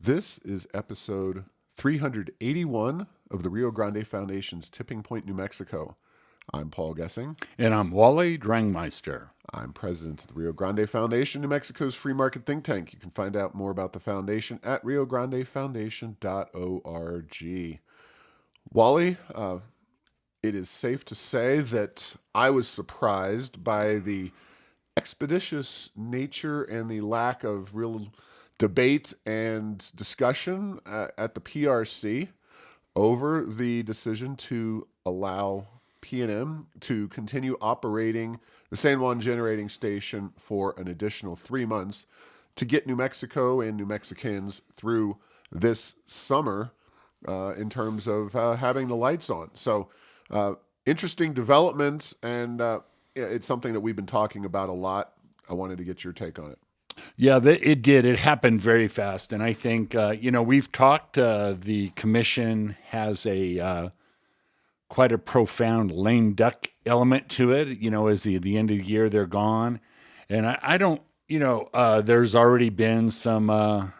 This is episode 381 of the Rio Grande Foundation's Tipping Point, New Mexico. I'm Paul Gessing. And I'm Wally Drangmeister. I'm president of the Rio Grande Foundation, New Mexico's free market think tank. You can find out more about the foundation at riograndefoundation.org. Wally, it is safe to say that I was surprised by the expeditious nature and the lack of real debate and discussion at the PRC over the decision to allow PNM to continue operating the San Juan generating station for an additional 3 months to get New Mexico and New Mexicans through this summer in terms of having the lights on. So interesting developments, and it's something that we've been talking about a lot. I wanted to get your take on it. Yeah, it did. It happened very fast. And I think, we've talked, the commission has a quite a profound lame duck element to it. As the end of the year, they're gone. And I don't, there's already been some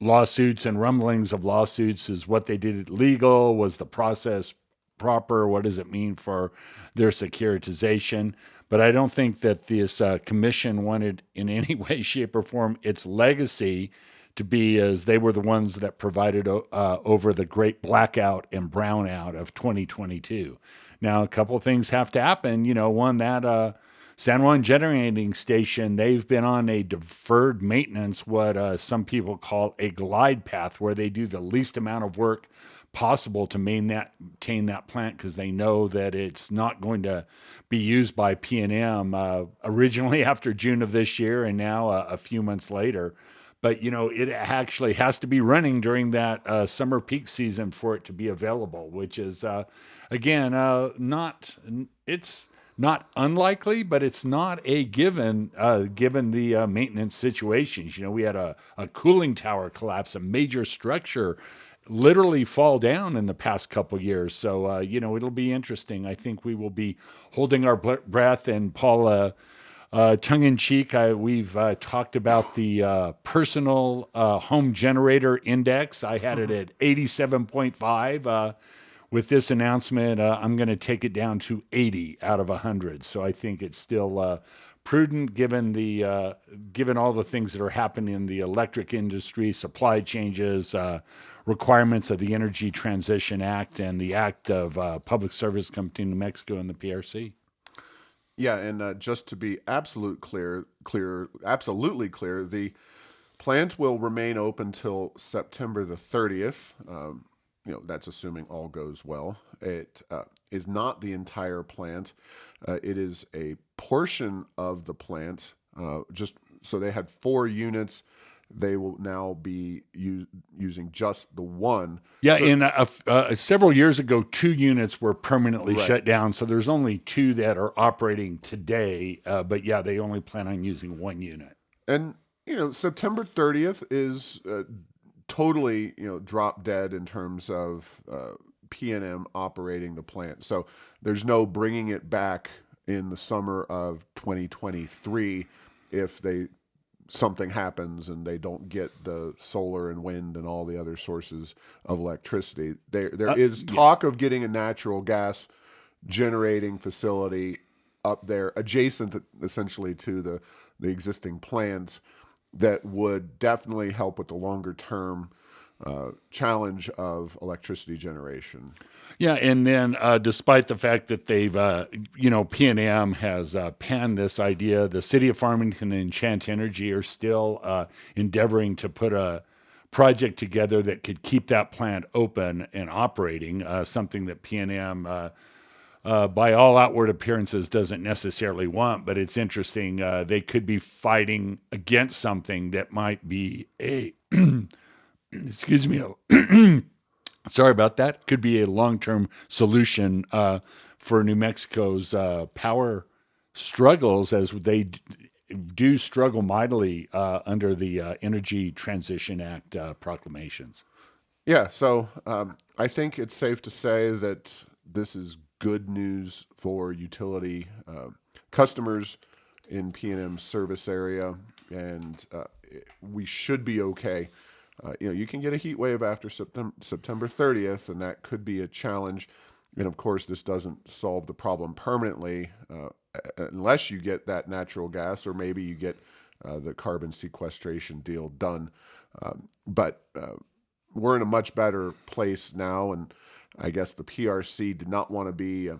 lawsuits and rumblings of lawsuits. Is what they did legal? Was the process proper? What does it mean for their securitization? But I don't think that this commission wanted in any way, shape, or form its legacy to be as they were the ones that provided over the great blackout and brownout of 2022. Now, a couple of things have to happen. One, that San Juan generating station, they've been on a deferred maintenance, what some people call a glide path, where they do the least amount of work possible to maintain that plant because they know that it's not going to be used by PNM originally after June of this year and now a few months later. But, it actually has to be running during that summer peak season for it to be available, which is, it's not unlikely, but it's not a given, given the maintenance situations. We had a cooling tower collapse, a major structure literally fall down in the past couple years. So, it'll be interesting. I think we will be holding our breath. And Paul, tongue in cheek, we've talked about the personal home generator index. I had it at 87.5. With this announcement, I'm going to take it down to 80 out of 100. So I think it's still prudent given all the things that are happening in the electric industry, supply changes, requirements of the Energy Transition Act and the Act of Public Service Company in New Mexico and the PRC. Yeah, and just to be absolutely clear, the plant will remain open till September the 30th. That's assuming all goes well. It is not the entire plant. It is a portion of the plant. Just so they had 4 units. They will now be using just the one. Yeah, and several years ago, 2 units were permanently shut down. So there's only 2 that are operating today. But yeah, they only plan on using 1 unit. And, September 30th is totally, drop dead in terms of PNM operating the plant. So there's no bringing it back in the summer of 2023 if something happens and they don't get the solar and wind and all the other sources of electricity. There is talk of getting a natural gas generating facility up there adjacent essentially to the existing plants that would definitely help with the longer term challenge of electricity generation. Yeah, and then despite the fact that they've, PNM has panned this idea, the city of Farmington and Chant Energy are still endeavoring to put a project together that could keep that plant open and operating, something that PNM, by all outward appearances, doesn't necessarily want. But it's interesting. They could be fighting against something that might be a, excuse me, sorry about that. Could be a long-term solution for New Mexico's power struggles, as they do struggle mightily under the Energy Transition Act proclamations. Yeah, so I think it's safe to say that this is good news for utility customers in PNM's service area, and we should be okay You can get a heat wave after September 30th, and that could be a challenge. And of course, this doesn't solve the problem permanently unless you get that natural gas, or maybe you get the carbon sequestration deal done. But we're in a much better place now, and I guess the PRC did not want to be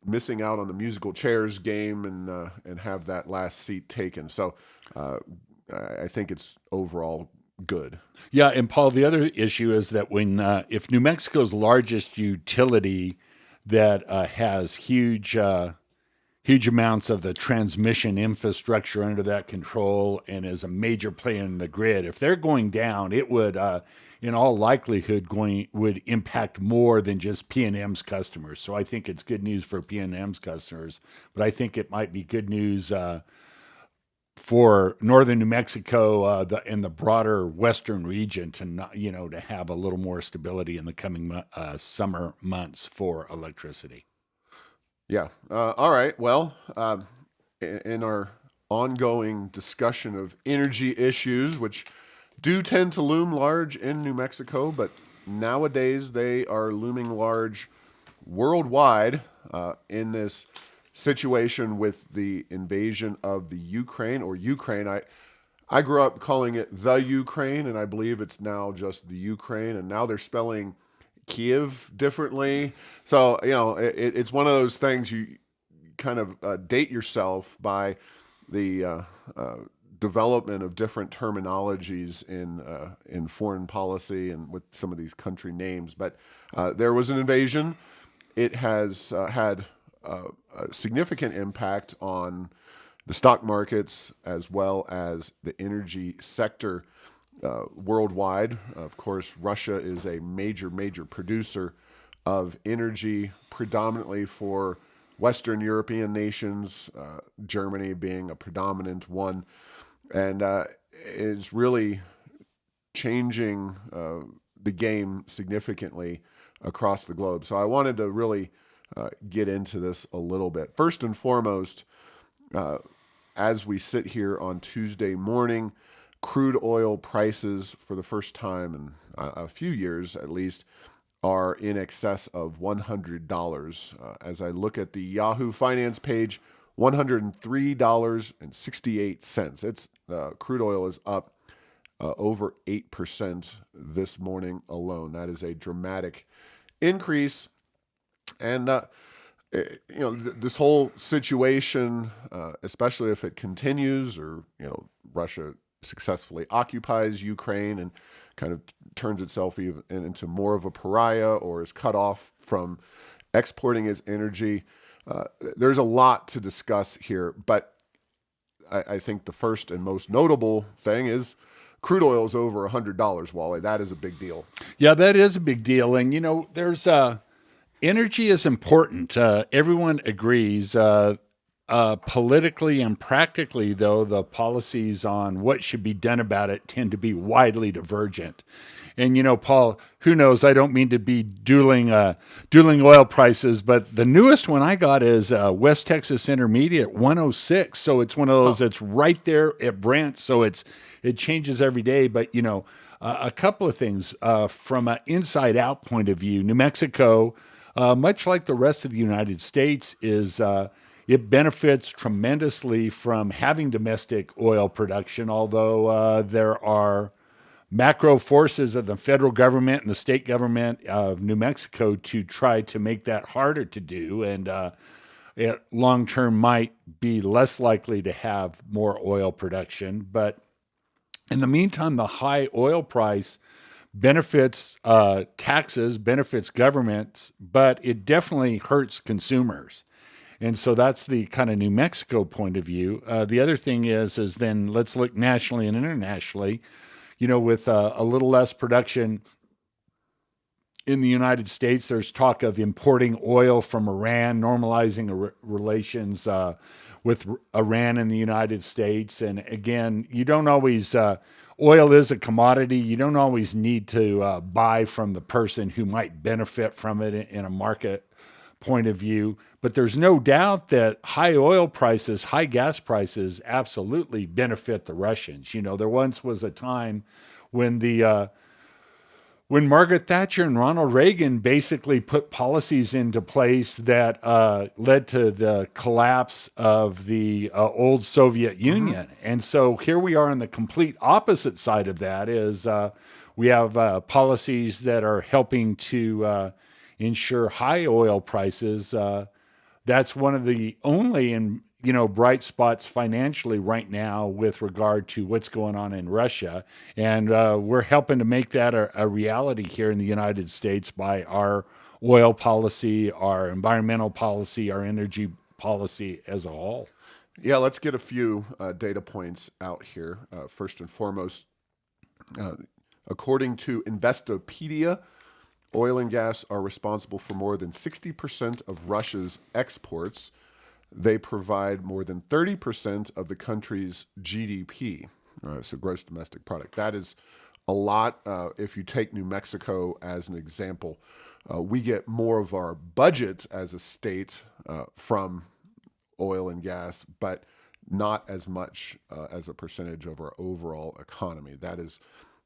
missing out on the musical chairs game and have that last seat taken. So uh, I think it's overall good. Yeah, and Paul, the other issue is that when if New Mexico's largest utility that has huge amounts of the transmission infrastructure under that control and is a major player in the grid, if they're going down, it would, in all likelihood, would impact more than just P&M's customers. So I think it's good news for P&M's customers, but I think it might be good news for northern New Mexico and the broader western region to not, to have a little more stability in the coming summer months for electricity. Yeah. All right. Well, in our ongoing discussion of energy issues, which do tend to loom large in New Mexico, but nowadays they are looming large worldwide in this situation with the invasion of the Ukraine or Ukraine. I grew up calling it the Ukraine, and I believe it's now just the Ukraine, and now they're spelling Kiev differently. So, it's one of those things you kind of date yourself by the development of different terminologies in foreign policy and with some of these country names. But there was an invasion. It has had a significant impact on the stock markets as well as the energy sector worldwide. Of course, Russia is a major producer of energy, predominantly for Western European nations, Germany being a predominant one, and is really changing the game significantly across the globe. So I wanted to really get into this a little bit. First and foremost, as we sit here on Tuesday morning, crude oil prices for the first time in a few years at least are in excess of $100. As I look at the Yahoo Finance page, $103.68. It's crude oil is up over 8% this morning alone. That is a dramatic increase. And this whole situation, especially if it continues, or Russia successfully occupies Ukraine and kind of turns itself even into more of a pariah, or is cut off from exporting its energy. There's a lot to discuss here, but I think the first and most notable thing is crude oil is over $100, Wally. That is a big deal. Yeah, that is a big deal. And, there's energy is important. Everyone agrees. Politically and practically, though, the policies on what should be done about it tend to be widely divergent. And Paul, who knows? I don't mean to be dueling oil prices, but the newest one I got is West Texas Intermediate 106. So it's one of those that's right there at Brent. So it changes every day. But a couple of things from an inside out point of view. New Mexico, much like the rest of the United States, is it benefits tremendously from having domestic oil production, although there are macro forces of the federal government and the state government of New Mexico to try to make that harder to do. And it long term might be less likely to have more oil production. But in the meantime, the high oil price benefits taxes, benefits governments, but it definitely hurts consumers. And so that's the kind of New Mexico point of view. The other thing is then let's look nationally and internationally. With a little less production in the United States, there's talk of importing oil from Iran, normalizing relations with Iran and the United States. And again, you don't always, oil is a commodity. You don't always need to buy from the person who might benefit from it in a market point of view. But there's no doubt that high oil prices, high gas prices absolutely benefit the Russians. There once was a time when when Margaret Thatcher and Ronald Reagan basically put policies into place that led to the collapse of the old Soviet Union. And so here we are on the complete opposite side of that is we have policies that are helping to ensure high oil prices. That's one of the only bright spots financially right now with regard to what's going on in Russia, and we're helping to make that a reality here in the United States by our oil policy, our environmental policy, our energy policy as a whole. Yeah, let's get a few data points out here. First and foremost, according to Investopedia, oil and gas are responsible for more than 60% of Russia's exports. They provide more than 30% of the country's GDP, so gross domestic product. That is a lot. If you take New Mexico as an example, we get more of our budget as a state from oil and gas, but not as much as a percentage of our overall economy. That is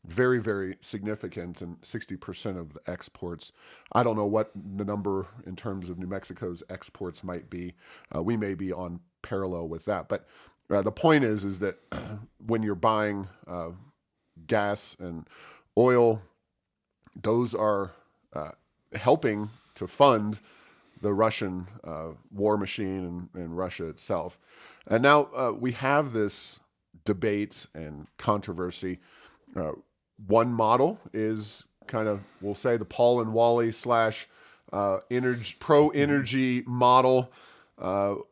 very, very significant, and 60% of the exports. I don't know what the number in terms of New Mexico's exports might be. We may be on parallel with that. But the point is that when you're buying gas and oil, those are helping to fund the Russian war machine and Russia itself. And now we have this debate and controversy. One model is kind of, we'll say, the Paul and Wally slash energy, pro-energy model of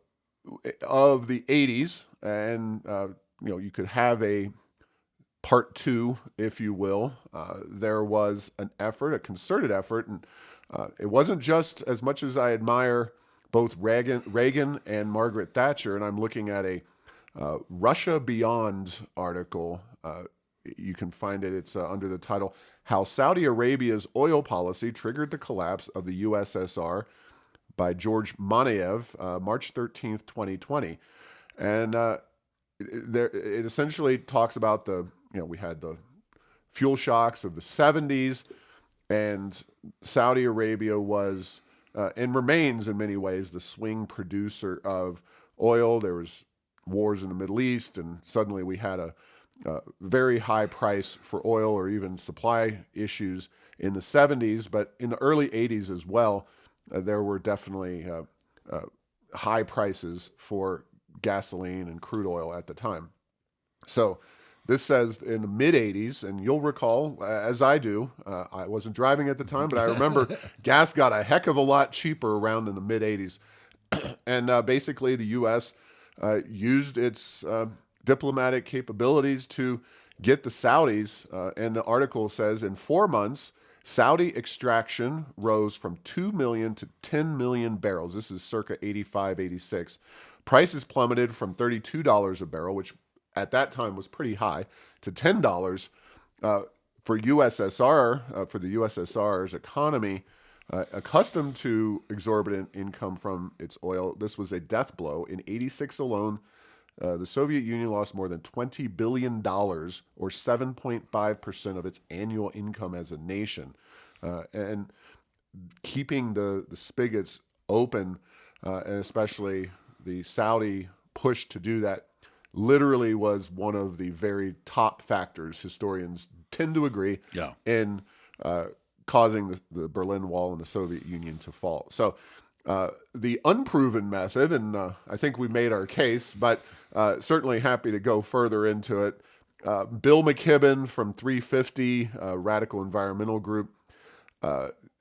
the 80s. And, you could have a part two, if you will. There was an effort, a concerted effort, and it wasn't just, as much as I admire both Reagan and Margaret Thatcher, and I'm looking at a Russia Beyond article. You can find it. It's under the title, How Saudi Arabia's Oil Policy Triggered the Collapse of the USSR by George Monaev, March 13th, 2020. And it essentially talks about we had the fuel shocks of the 70s, and Saudi Arabia was and remains in many ways the swing producer of oil. There was wars in the Middle East, and suddenly we had a very high price for oil, or even supply issues in the 70s. But in the early 80s as well, there were definitely high prices for gasoline and crude oil at the time. So this says in the mid 80s, and you'll recall, as I do, I wasn't driving at the time, but I remember gas got a heck of a lot cheaper around in the mid 80s. And basically the U.S. Used its diplomatic capabilities to get the Saudis, and the article says in 4 months, Saudi extraction rose from 2 million to 10 million barrels. This is circa 85, 86. Prices plummeted from $32 a barrel, which at that time was pretty high, to $10 for USSR, for the USSR's economy, accustomed to exorbitant income from its oil. This was a death blow. In 86 alone, the Soviet Union lost more than $20 billion, or 7.5% of its annual income as a nation. And keeping the spigots open, and especially the Saudi push to do that, literally was one of the very top factors, historians tend to agree, in causing the Berlin Wall and the Soviet Union to fall. So the unproven method, and I think we made our case, but certainly happy to go further into it. Bill McKibben from 350, Radical Environmental Group,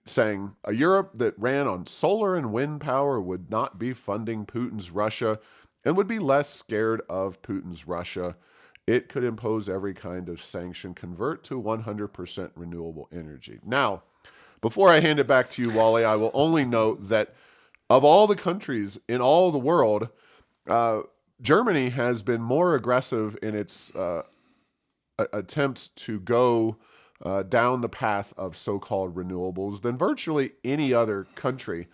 saying, a Europe that ran on solar and wind power would not be funding Putin's Russia and would be less scared of Putin's Russia. It could impose every kind of sanction, convert to 100% renewable energy. Now, before I hand it back to you, Wally, I will only note that of all the countries in all the world, Germany has been more aggressive in its attempts to go down the path of so-called renewables than virtually any other country.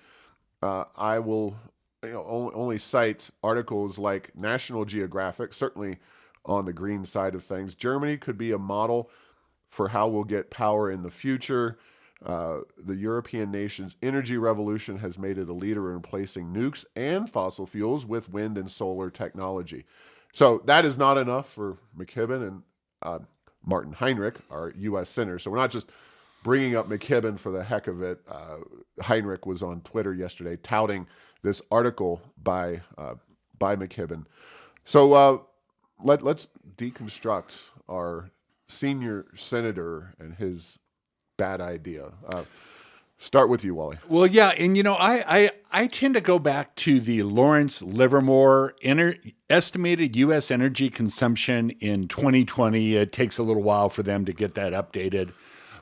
I will only cite articles like National Geographic, certainly on the green side of things. Germany could be a model for how we'll get power in the future. The European nation's energy revolution has made it a leader in replacing nukes and fossil fuels with wind and solar technology. So that is not enough for McKibben and Martin Heinrich, our U.S. senator. So we're not just bringing up McKibben for the heck of it. Heinrich was on Twitter yesterday touting this article by McKibben. So let's deconstruct our senior senator and his bad idea. Start with you, Wally. Well, yeah, and I tend to go back to the Lawrence Livermore estimated U.S. energy consumption in 2020. It takes a little while for them to get that updated,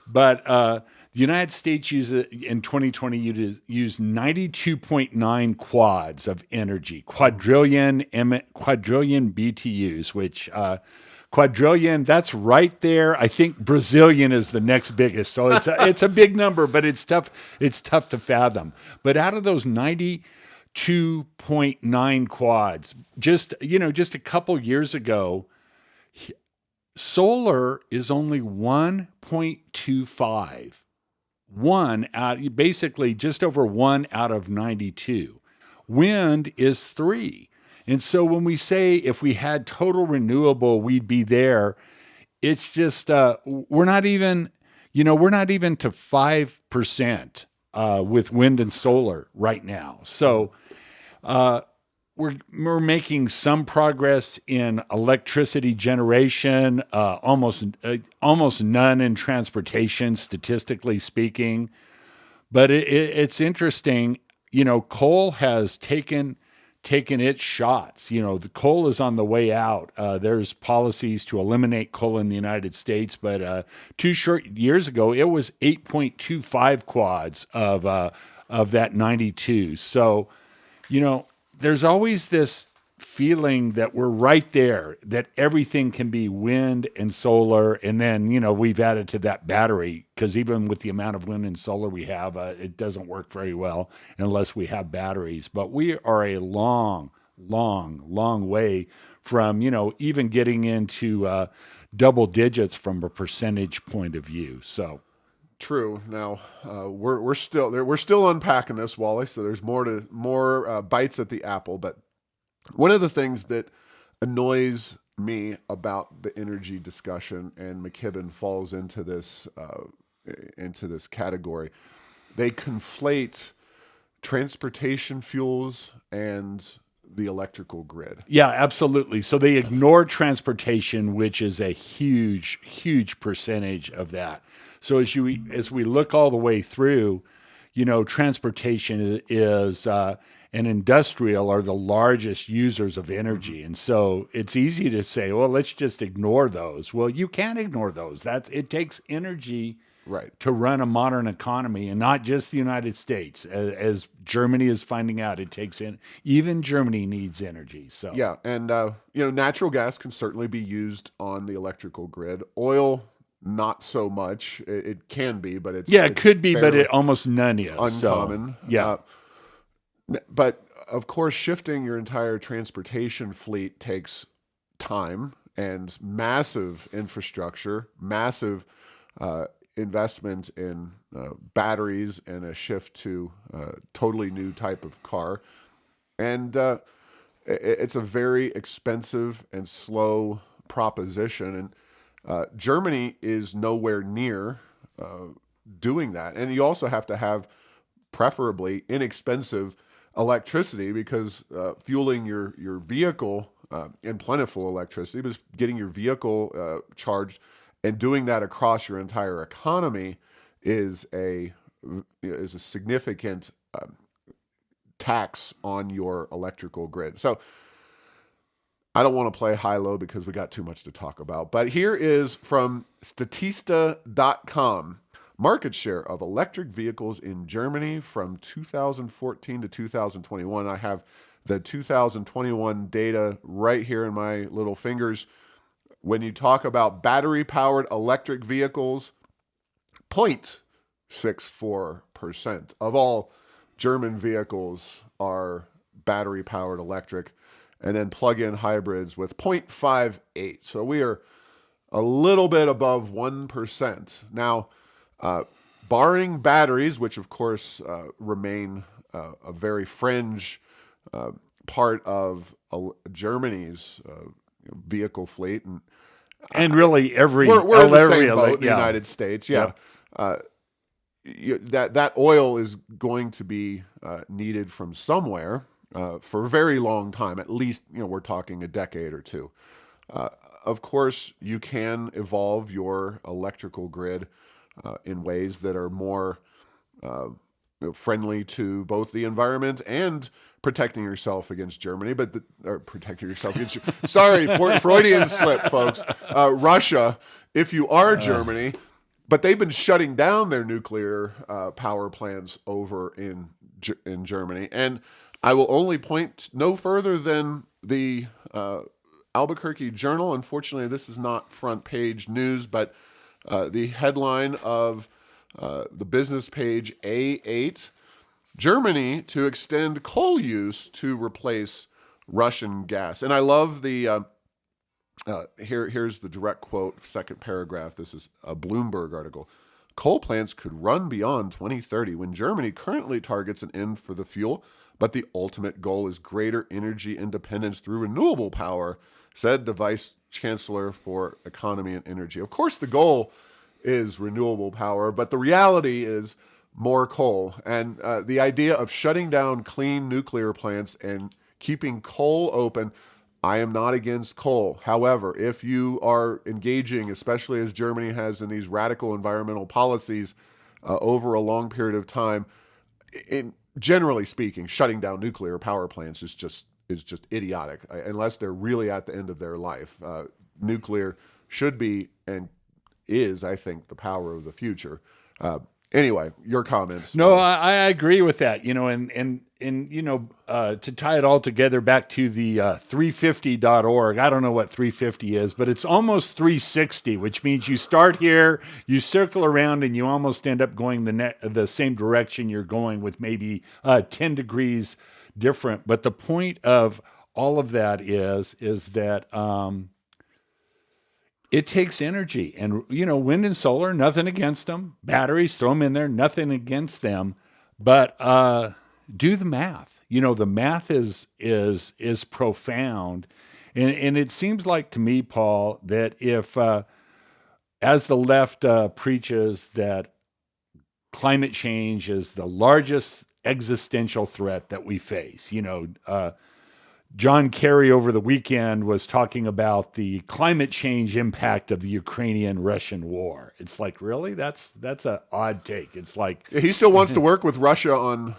but the United States in 2020 used 92.9 quads of energy, quadrillion BTUs, which quadrillion, that's right there. I think Brazilian is the next biggest. So it's a big number, but it's tough to fathom. But out of those 92.9 quads, just a couple years ago, solar is only 1.25. Basically just over 1 out of 92. Wind is 3. And so when we say if we had total renewable, we'd be there, it's just we're not even to 5% with wind and solar right now. So we're making some progress in electricity generation, almost none in transportation, statistically speaking. But it's interesting. Coal has taken its shots. The coal is on the way out. There's policies to eliminate coal in the United States, but 2 short years ago, it was 8.25 quads of that 92. So, there's always this feeling that we're right there, that everything can be wind and solar. And then, we've added to that battery, because even with the amount of wind and solar we have, it doesn't work very well unless we have batteries. But we are a long, long, long way from, even getting into double digits from a percentage point of view. So. True. Now we're still unpacking this, Wally. So there's more bites at the apple. But one of the things that annoys me about the energy discussion, and McKibben falls into this category, they conflate transportation fuels and the electrical grid. Yeah, absolutely. So they ignore transportation, which is a huge, huge percentage of that. So as we look all the way through, transportation is and industrial are the largest users of energy. And so it's easy to say, well, let's just ignore those. Well, you can't ignore those. It takes energy to run a modern economy, and not just the United States. As Germany is finding out, even Germany needs energy. So yeah, and natural gas can certainly be used on the electrical grid. Oil, not so much. It can be, but it could be, but it almost none is uncommon. So, yeah. But of course, shifting your entire transportation fleet takes time and massive infrastructure, massive investment in batteries, and a shift to a totally new type of car. And it's a very expensive and slow proposition. And Germany is nowhere near doing that. And you also have to have preferably inexpensive electricity, because fueling your vehicle in plentiful electricity, but getting your vehicle charged and doing that across your entire economy is a significant tax on your electrical grid. So I don't want to play high-low because we got too much to talk about. But here is from Statista.com. Market share of electric vehicles in Germany from 2014 to 2021. I have the 2021 data right here in my little fingers. When you talk about battery-powered electric vehicles, 0.64% of all German vehicles are battery powered electric, and then plug-in hybrids with 0.58. So we are a little bit above 1%. Now, barring batteries, which of course remain a very fringe part of Germany's vehicle fleet, And really we're in the same boat in the yeah. United States. Yeah, Yep. that oil is going to be needed from somewhere for a very long time. At least we're talking a decade or two. Of course, you can evolve your electrical grid in ways that are more friendly to both the environment and protecting yourself against Germany, or protecting yourself against. Sorry, Freudian slip, folks. Russia, if you are Germany, but they've been shutting down their nuclear power plants over in Germany, and I will only point no further than the Albuquerque Journal. Unfortunately, this is not front page news, but the headline of the business page A8: Germany to extend coal use to replace Russian gas. And I love the here's the direct quote, second paragraph. This is a Bloomberg article. Coal plants could run beyond 2030 when Germany currently targets an end for the fuel, but the ultimate goal is greater energy independence through renewable power, said the Vice Chancellor for Economy and Energy. Of course, the goal is renewable power, but the reality is more coal. And the idea of shutting down clean nuclear plants and keeping coal open, I am not against coal. However, if you are engaging, especially as Germany has in these radical environmental policies over a long period of time, generally speaking, shutting down nuclear power plants is just idiotic, unless they're really at the end of their life. Nuclear should be and is, I think, the power of the future. Anyway, your comments. No, I agree with that. To tie it all together back to the 350.org. I don't know what 350 is, but it's almost 360, which means you start here, you circle around, and you almost end up going the same direction you're going, with maybe 10 degrees different. But the point of all of that is that it takes energy, and wind and solar, nothing against them. Batteries, throw them in there, nothing against them. But do the math. The math is profound, and it seems like to me, Paul, that if as the left preaches that climate change is the largest existential threat that we face, John Kerry over the weekend was talking about the climate change impact of the Ukrainian-Russian war. It's like, really? That's an odd take. It's like he still wants to work with Russia on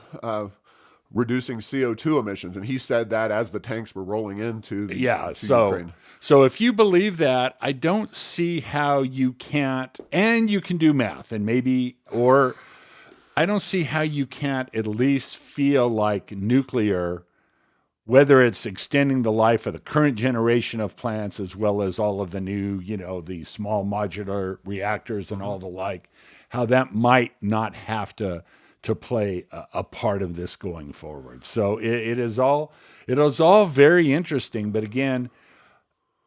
reducing CO2 emissions, and he said that as the tanks were rolling into Ukraine. So if you believe that, I don't see how you can't, and you can do math, and I don't see how you can't at least feel like nuclear, whether it's extending the life of the current generation of plants as well as all of the new, the small modular reactors and all the like, how that might not have to play a part of this going forward. So it is all very interesting. But again,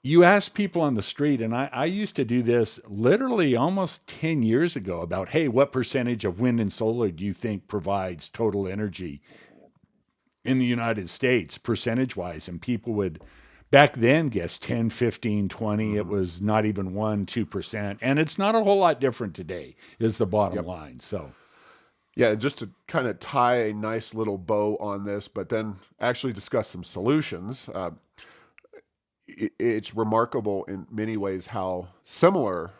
you ask people on the street, and I used to do this literally almost 10 years ago about, hey, what percentage of wind and solar do you think provides total energy in the United States, percentage-wise? And people would, back then, guess 10, 15, 20. It was not even 1%, 2%. And it's not a whole lot different today, is the bottom line. So, yeah, just to kind of tie a nice little bow on this, but then actually discuss some solutions. It's remarkable in many ways how similar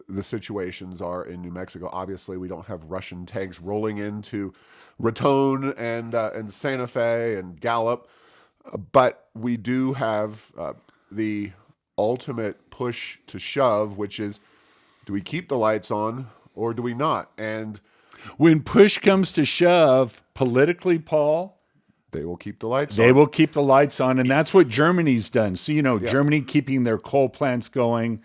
the situations are in New Mexico. Obviously, we don't have Russian tanks rolling into Raton and Santa Fe and Gallup, but we do have the ultimate push to shove, which is, do we keep the lights on or do we not? And when push comes to shove, politically, Paul, they will keep the lights on. They will keep the lights on, and that's what Germany's done. So, Germany keeping their coal plants going.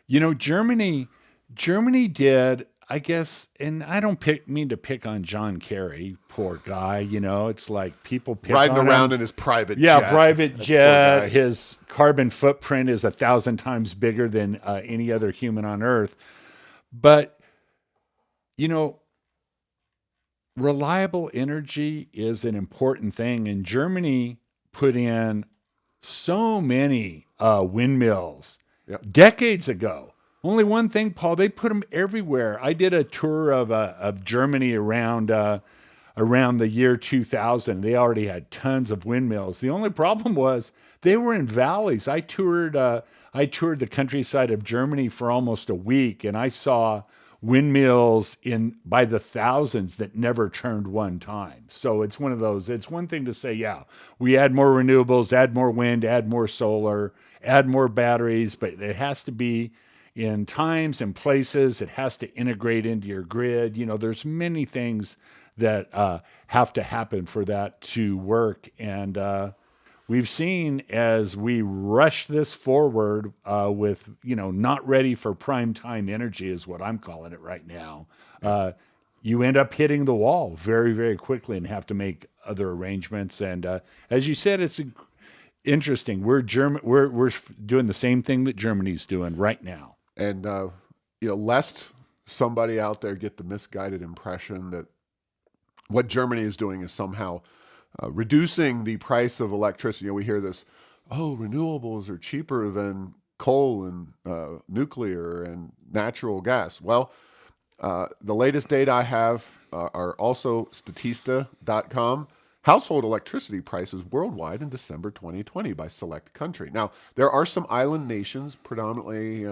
Germany did, I guess, and I don't mean to pick on John Kerry, poor guy. It's like people pick Riding on around him. in his private Yeah, jet. private That poor jet. guy. His carbon footprint is 1,000 times bigger than any other human on Earth. But you know, reliable energy is an important thing, and Germany put in so many windmills Yep. decades ago. Only one thing, Paul, they put them everywhere. I did a tour of Germany around the year 2000. They already had tons of windmills. The only problem was they were in valleys. I toured the countryside of Germany for almost a week, and I saw windmills in by the thousands that never turned one time. So it's one of those. It's one thing to say, yeah, we add more renewables, add more wind, add more solar, add more batteries, but it has to be in times and places. It has to integrate into your grid. There's many things that have to happen for that to work. And we've seen as we rush this forward with, not ready for prime time energy is what I'm calling it right now. You end up hitting the wall very, very quickly and have to make other arrangements. And as you said, it's interesting. We're doing the same thing that Germany's doing right now. And lest somebody out there get the misguided impression that what Germany is doing is somehow reducing the price of electricity. We hear this, oh, renewables are cheaper than coal and nuclear and natural gas. Well, the latest data I have are also Statista.com. Household electricity prices worldwide in December 2020 by select country. Now, there are some island nations, predominantly,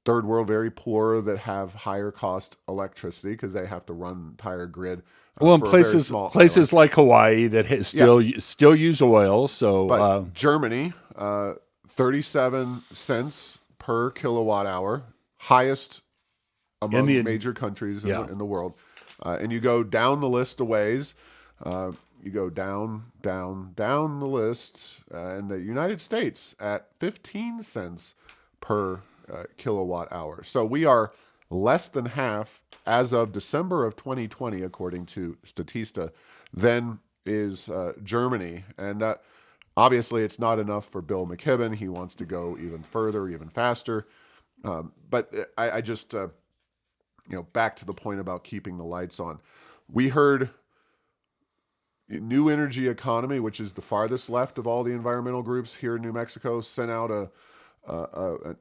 third world, very poor, that have higher cost electricity because they have to run the entire grid Well, in for a very places small places island. like Hawaii that still use oil, so But Germany, 37 cents per kilowatt hour, highest in among the major countries yeah. in the world. And you go down the list of ways, you go down, down, down the list, and the United States at 15 cents per kilowatt hour. So we are less than half as of December of 2020, according to Statista, than is Germany. And obviously, it's not enough for Bill McKibben. He wants to go even further, even faster. But I just, back to the point about keeping the lights on. We heard New Energy Economy, which is the farthest left of all the environmental groups here in New Mexico, sent out an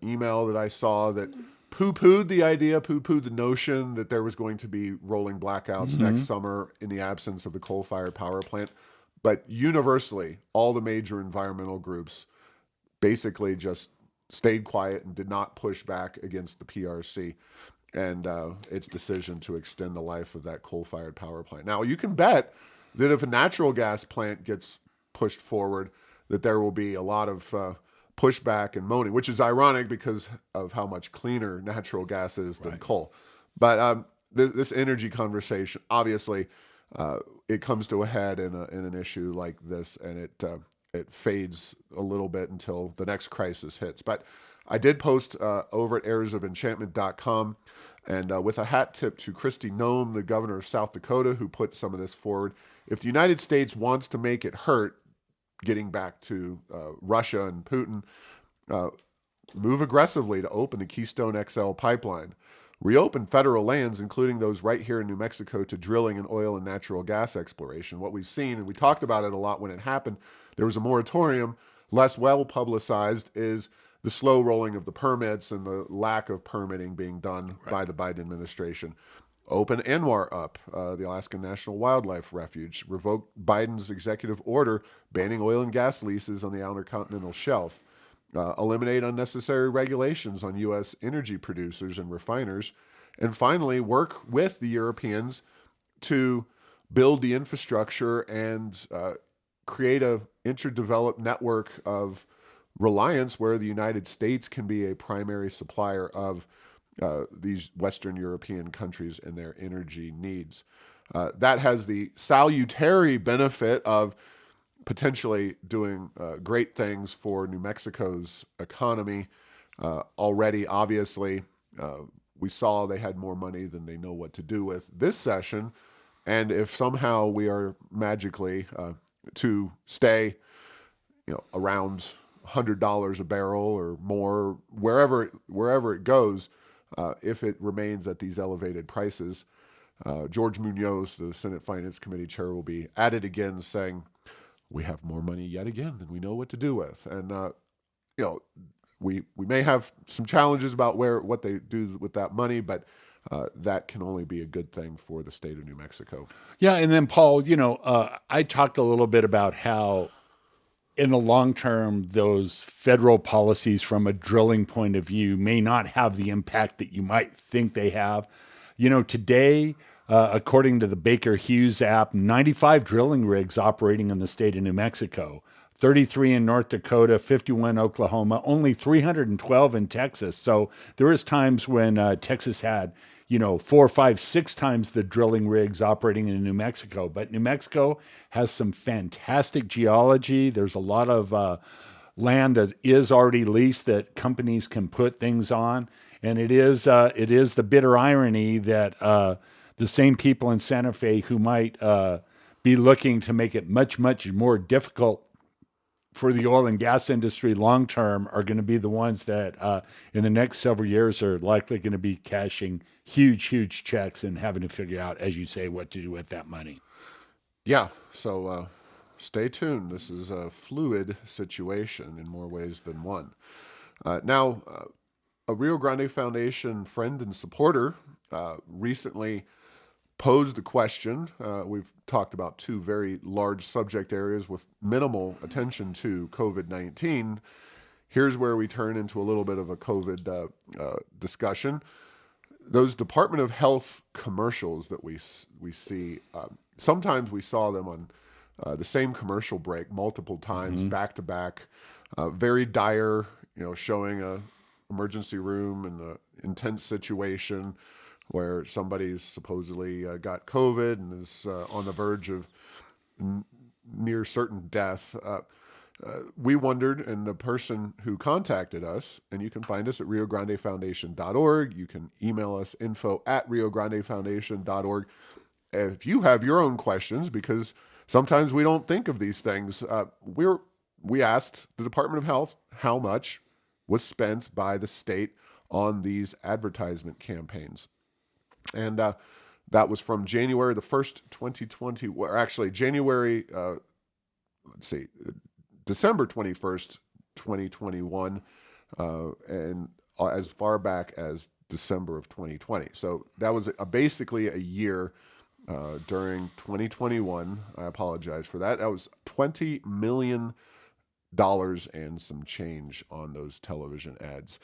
email that I saw that poo-pooed the idea, poo-pooed the notion that there was going to be rolling blackouts next summer in the absence of the coal-fired power plant. But universally, all the major environmental groups basically just stayed quiet and did not push back against the PRC and its decision to extend the life of that coal-fired power plant. Now, you can bet that if a natural gas plant gets pushed forward, that there will be a lot of pushback and moaning, which is ironic because of how much cleaner natural gas is than coal. But this energy conversation, obviously, it comes to a head in an issue like this, and it fades a little bit until the next crisis hits. But I did post over at airsofenchantment.com, and with a hat tip to Kristi Noem, the governor of South Dakota, who put some of this forward. If the United States wants to make it hurt, getting back to Russia and Putin, move aggressively to open the Keystone XL pipeline, reopen federal lands, including those right here in New Mexico, to drilling and oil and natural gas exploration. What we've seen, and we talked about it a lot when it happened, there was a moratorium, less well publicized, is the slow rolling of the permits and the lack of permitting being done by the Biden administration. Open ANWR up, the Alaskan National Wildlife Refuge. Revoke Biden's executive order banning oil and gas leases on the Outer Continental Shelf. Eliminate unnecessary regulations on U.S. energy producers and refiners. And finally, work with the Europeans to build the infrastructure and create a interdeveloped network of reliance where the United States can be a primary supplier of these Western European countries and their energy needs. That has the salutary benefit of potentially doing great things for New Mexico's economy. Already, obviously, we saw they had more money than they know what to do with this session. And if somehow we are magically to stay, around $100 a barrel or more, wherever it goes, if it remains at these elevated prices, George Munoz, the Senate Finance Committee chair, will be at it again, saying, "We have more money yet again than we know what to do with." And you know, we may have some challenges about what they do with that money, but that can only be a good thing for the state of New Mexico. Yeah, and then Paul, I talked a little bit about how in the long term, those federal policies from a drilling point of view may not have the impact that you might think they have. Today, according to the Baker Hughes app, 95 drilling rigs operating in the state of New Mexico, 33 in North Dakota, 51 in Oklahoma, only 312 in Texas. So there is times when Texas had, 4, 5, 6 times the drilling rigs operating in New Mexico. But New Mexico has some fantastic geology. There's a lot of land that is already leased that companies can put things on, and it is the bitter irony that the same people in Santa Fe who might be looking to make it much more difficult for the oil and gas industry long term are going to be the ones that in the next several years are likely going to be cashing huge checks and having to figure out, as you say, what to do with that money. Yeah, so stay tuned. This is a fluid situation in more ways than one. Now, a Rio Grande Foundation friend and supporter recently posed the question. We've talked about two very large subject areas with minimal attention to COVID-19. Here's where we turn into a little bit of a COVID discussion. Those Department of Health commercials that we see, sometimes we saw them on the same commercial break multiple times, back to back, very dire, showing a emergency room and the intense situation where somebody's supposedly got COVID and is on the verge of near certain death. We wondered, and the person who contacted us, and you can find us at riograndefoundation.org. You can email us info@riograndefoundation.org. If you have your own questions, because sometimes we don't think of these things, we asked the Department of Health how much was spent by the state on these advertisement campaigns. And that was from January the 1st, 2020, or actually December 21st, 2021, and as far back as December of 2020. So that was basically a year during 2021. I apologize for that. That was $20 million and some change on those television ads.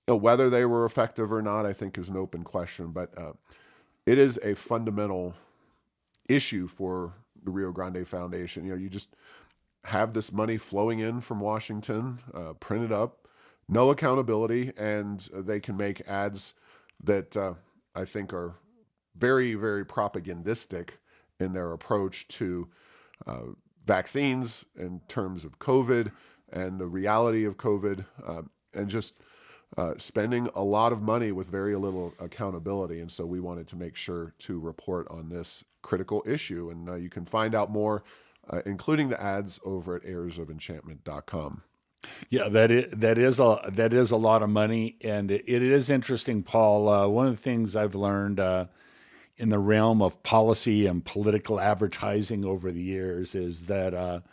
Whether they were effective or not, I think, is an open question, but it is a fundamental issue for the Rio Grande Foundation. You just have this money flowing in from Washington, printed up, no accountability, and they can make ads that I think are very, very propagandistic in their approach to vaccines in terms of COVID and the reality of COVID, and just spending a lot of money with very little accountability. And so we wanted to make sure to report on this critical issue. And you can find out more, including the ads, over at airsofenchantment.com. Yeah, that is a lot of money, and it is interesting, Paul. One of the things I've learned in the realm of policy and political advertising over the years is that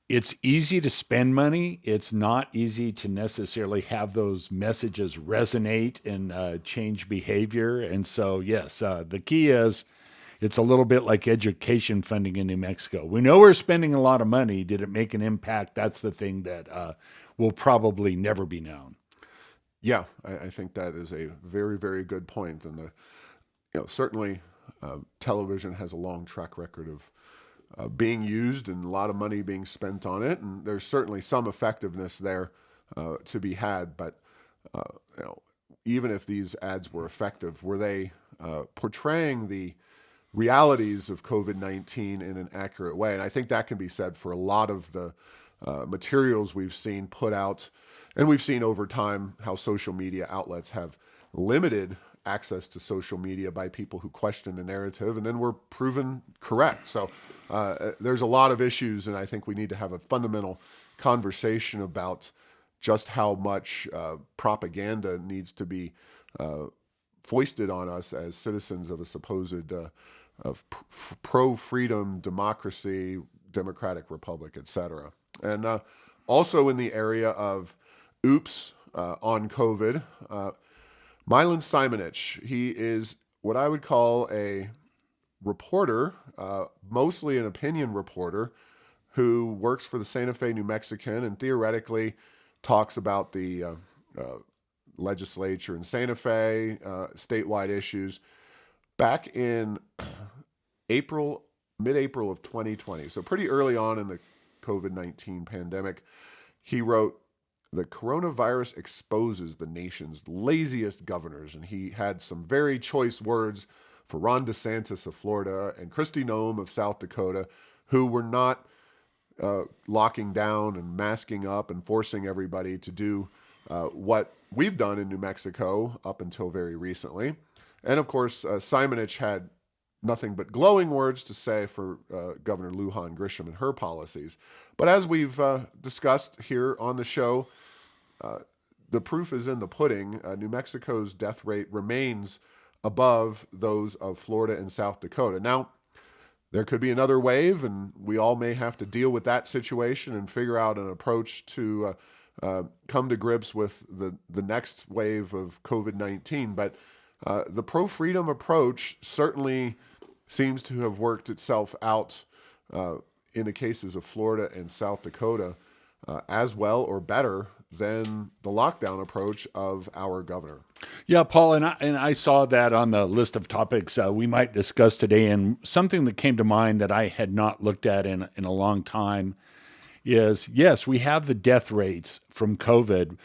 it's easy to spend money. It's not easy to necessarily have those messages resonate and change behavior. And so, yes, the key is it's a little bit like education funding in New Mexico. We know we're spending a lot of money. Did it make an impact? That's the thing that will probably never be known. Yeah, I think that is a very, very good point. And certainly television has a long track record of being used and a lot of money being spent on it. And there's certainly some effectiveness there to be had. But even if these ads were effective, were they portraying the realities of COVID-19 in an accurate way? And I think that can be said for a lot of the materials we've seen put out, and we've seen over time how social media outlets have limited access to social media by people who question the narrative and then were proven correct. So there's a lot of issues, and I think we need to have a fundamental conversation about just how much propaganda needs to be foisted on us as citizens of a supposed pro-freedom democracy, democratic republic, etc. And also in the area of oops on COVID, Milan Simonich, he is what I would call a reporter, mostly an opinion reporter, who works for the Santa Fe New Mexican and theoretically talks about the legislature in Santa Fe, statewide issues. Back in April, mid-April of 2020, so pretty early on in the COVID-19 pandemic, he wrote, "The coronavirus exposes the nation's laziest governors." And he had some very choice words for Ron DeSantis of Florida and Kristi Noem of South Dakota, who were not locking down and masking up and forcing everybody to do what we've done in New Mexico up until very recently. And of course, Simonich had nothing but glowing words to say for Governor Lujan Grisham and her policies. But as we've discussed here on the show, the proof is in the pudding. New Mexico's death rate remains above those of Florida and South Dakota. Now, there could be another wave, and we all may have to deal with that situation and figure out an approach to come to grips with the next wave of COVID-19. But the pro-freedom approach certainly seems to have worked itself out in the cases of Florida and South Dakota as well or better than the lockdown approach of our governor. Yeah, Paul, and I saw that on the list of topics we might discuss today. And something that came to mind that I had not looked at in a long time is, yes, we have the death rates from COVID,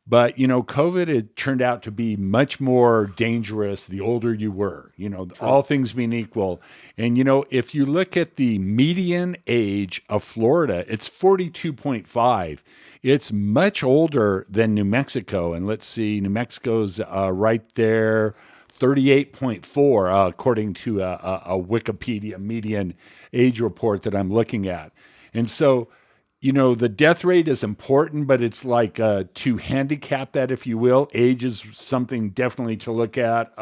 but, COVID, it turned out to be much more dangerous the older you were, all things being equal. And, if you look at the median age of Florida, it's 42.5. It's much older than New Mexico. And let's see, New Mexico's right there, 38.4, according to a Wikipedia median age report that I'm looking at. And so, the death rate is important, but it's like to handicap that, if you will. Age is something definitely to look at.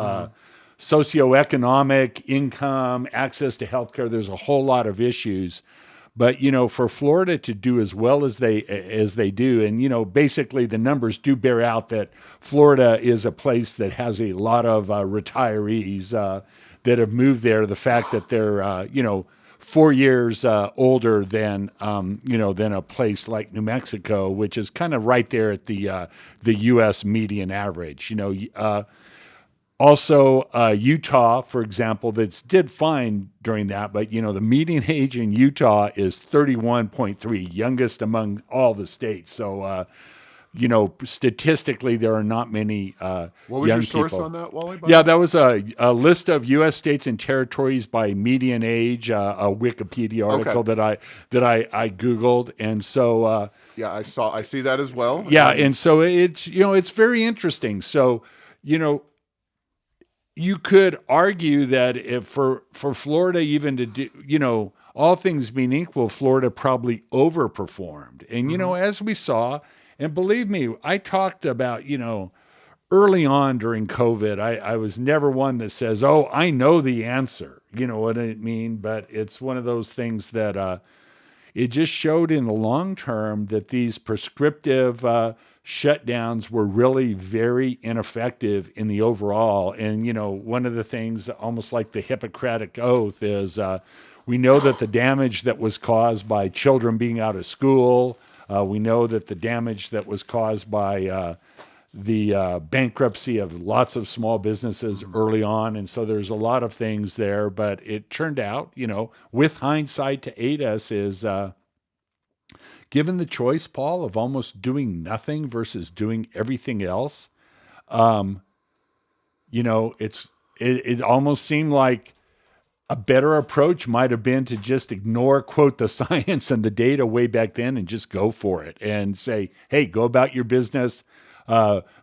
Socioeconomic, income, access to healthcare. There's a whole lot of issues. But, for Florida to do as well as they do, and, basically the numbers do bear out that Florida is a place that has a lot of retirees that have moved there. The fact that they're, 4 years older than than a place like New Mexico, which is kind of right there at the U.S. median average. Also, Utah, for example, that's did fine during that, but the median age in Utah is 31.3, youngest among all the states. So, statistically, there are not many What was young your source people. on that, Wally? Yeah, that was a list of U.S. states and territories by median age, a Wikipedia article that I Googled, and so Yeah, I see that as well. yeah, and so it's it's very interesting. So you could argue that if for Florida even to do all things being equal, Florida probably overperformed, and as we saw, and believe me, I talked about early on during COVID, I was never one that says, oh, I know the answer. You know what I mean? But it's one of those things that it just showed in the long term that these prescriptive shutdowns were really very ineffective in the overall. And, one of the things, almost like the Hippocratic Oath, is we know that the damage that was caused by children being out of school, we know that the damage that was caused by the bankruptcy of lots of small businesses early on. And so there's a lot of things there, but it turned out, with hindsight to aid us, is given the choice, Paul, of almost doing nothing versus doing everything else, it almost seemed like A better approach might have been to just ignore, quote, the science and the data way back then and just go for it and say, hey, go about your business.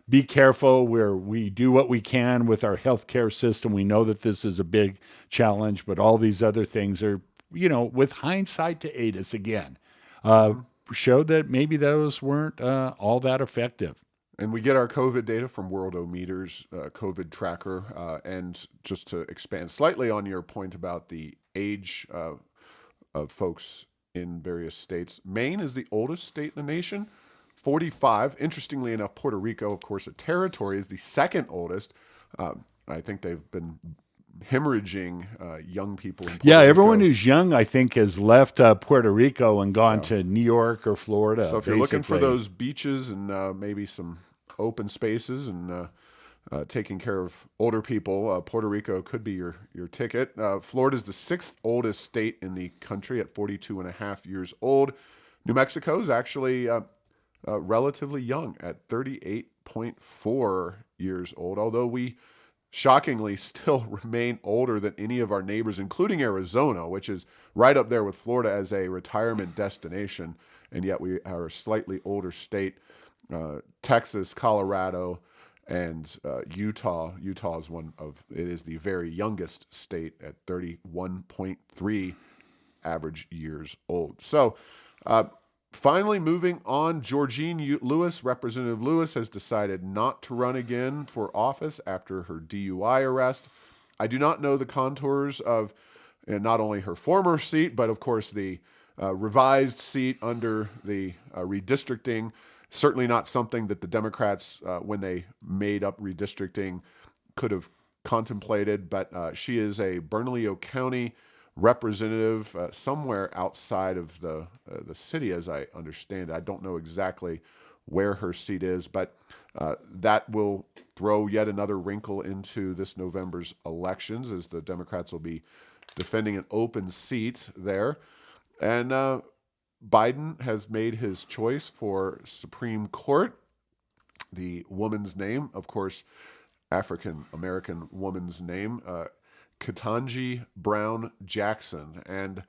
Be careful where we do what we can with our healthcare system. We know that this is a big challenge, but all these other things are, with hindsight to aid us again, Hmm. showed that maybe those weren't all that effective. And we get our COVID data from Worldometer's COVID tracker. And just to expand slightly on your point about the age of folks in various states, Maine is the oldest state in the nation, 45. Interestingly enough, Puerto Rico, of course, a territory, is the second oldest. I think they've been hemorrhaging young people in Yeah, Puerto everyone Rico. who's young, I think, has left Puerto Rico and gone Yeah. to New York or Florida, So if you're looking for basically. those beaches and maybe some open spaces and taking care of older people, Puerto Rico could be your ticket. Florida is the sixth oldest state in the country at 42 and a half years old. New Mexico is actually relatively young at 38.4 years old, although we shockingly still remain older than any of our neighbors, including Arizona, which is right up there with Florida as a retirement destination. And yet we are a slightly older state. Texas, Colorado, and Utah. Utah is it is the very youngest state at 31.3 average years old. So, uh, finally, moving on, Georgine Lewis, Representative Lewis, has decided not to run again for office after her DUI arrest. I do not know the contours of not only her former seat, but of course the revised seat under the redistricting. Certainly not something that the Democrats, when they made up redistricting, could have contemplated. But she is a Bernalillo County representative somewhere outside of the city, as I understand it. I don't know exactly where her seat is, but that will throw yet another wrinkle into this November's elections, as the Democrats will be defending an open seat there. And Biden has made his choice for Supreme Court. The woman's name, of course, African American woman's name, Ketanji Brown Jackson. And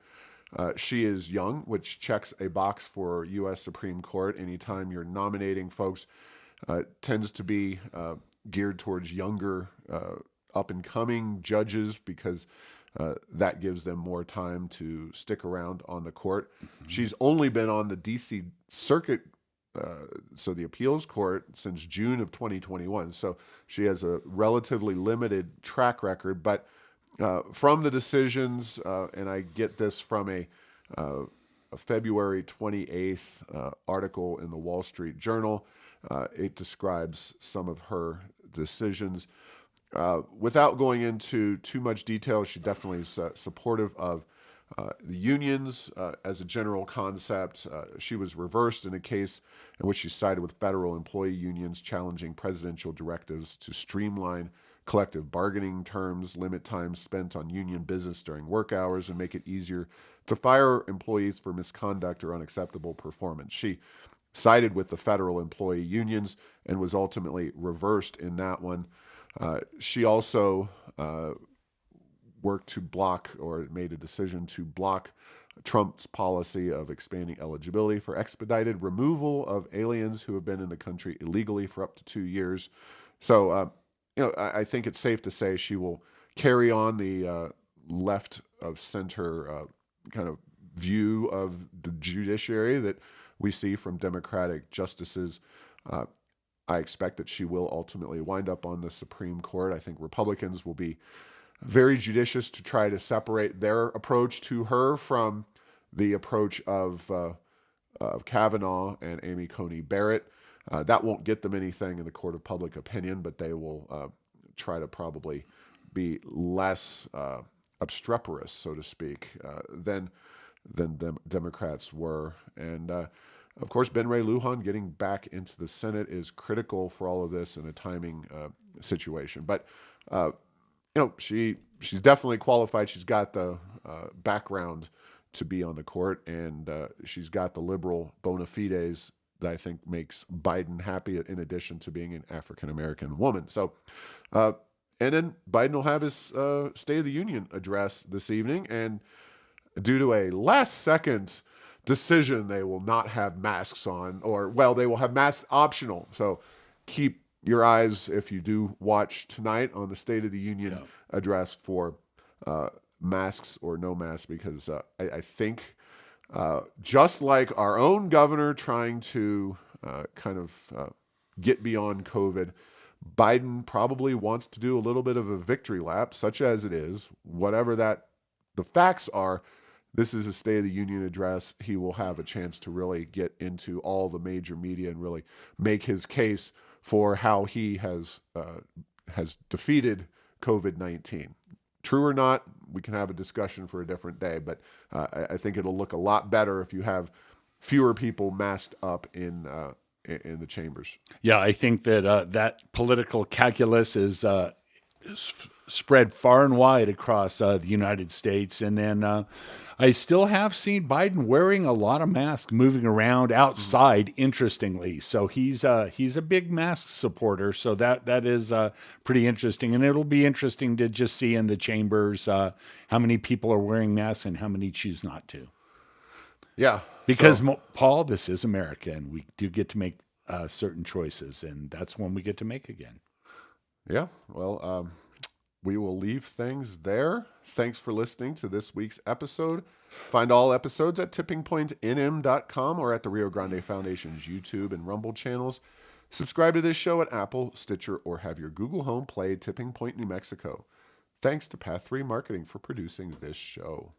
she is young, which checks a box for U.S. Supreme Court. Anytime you're nominating folks, tends to be geared towards younger, up and coming judges, because that gives them more time to stick around on the court. She's only been on the D.C. Circuit, so the appeals court, since June of 2021. So she has a relatively limited track record. But from the decisions, and I get this from a February 28th article in the Wall Street Journal, it describes some of her decisions. Without going into too much detail, she definitely is supportive of the unions as a general concept. She was reversed in a case in which she sided with federal employee unions challenging presidential directives to streamline collective bargaining terms, limit time spent on union business during work hours, and make it easier to fire employees for misconduct or unacceptable performance. She sided with the federal employee unions and was ultimately reversed in that one. She also worked to block, or made a decision to block, Trump's policy of expanding eligibility for expedited removal of aliens who have been in the country illegally for up to 2 years. So, I think it's safe to say she will carry on the left of center kind of view of the judiciary that we see from Democratic justices. Uh, I expect that she will ultimately wind up on the Supreme Court. I think Republicans will be very judicious to try to separate their approach to her from the approach of Kavanaugh and Amy Coney Barrett. That won't get them anything in the court of public opinion, but they will try to probably be less obstreperous, so to speak, than Democrats were. And of course, Ben Ray Lujan getting back into the Senate is critical for all of this in a timing situation. But uh, she's definitely qualified. She's got the background to be on the court, and she's got the liberal bona fides that I think makes Biden happy, in addition to being an African American woman. So, uh, And then Biden will have his State of the Union address this evening. And due to a last second decision, they will not have masks on, or, well, they will have masks optional. So keep your eyes, if you do watch tonight, on the State of the Union address for masks or no masks, because I think just like our own governor trying to get beyond COVID, Biden probably wants to do a little bit of a victory lap, such as it is, whatever the facts are. This is a State of the Union address. He will have a chance to really get into all the major media and really make his case for how he has defeated COVID-19. True or not, we can have a discussion for a different day, but I think it'll look a lot better if you have fewer people masked up in the chambers. Yeah, I think that that political calculus is spread far and wide across the United States. And then I still have seen Biden wearing a lot of masks, moving around outside, interestingly. So he's a big mask supporter. So that is pretty interesting. And it'll be interesting to just see in the chambers how many people are wearing masks and how many choose not to. Yeah. Because, Paul, this is America, and we do get to make certain choices, and that's one we get to make again. Yeah. Well, we will leave things there. Thanks for listening to this week's episode. Find all episodes at tippingpointnm.com or at the Rio Grande Foundation's YouTube and Rumble channels. Subscribe to this show at Apple, Stitcher, or have your Google Home play Tipping Point New Mexico. Thanks to Path 3 Marketing for producing this show.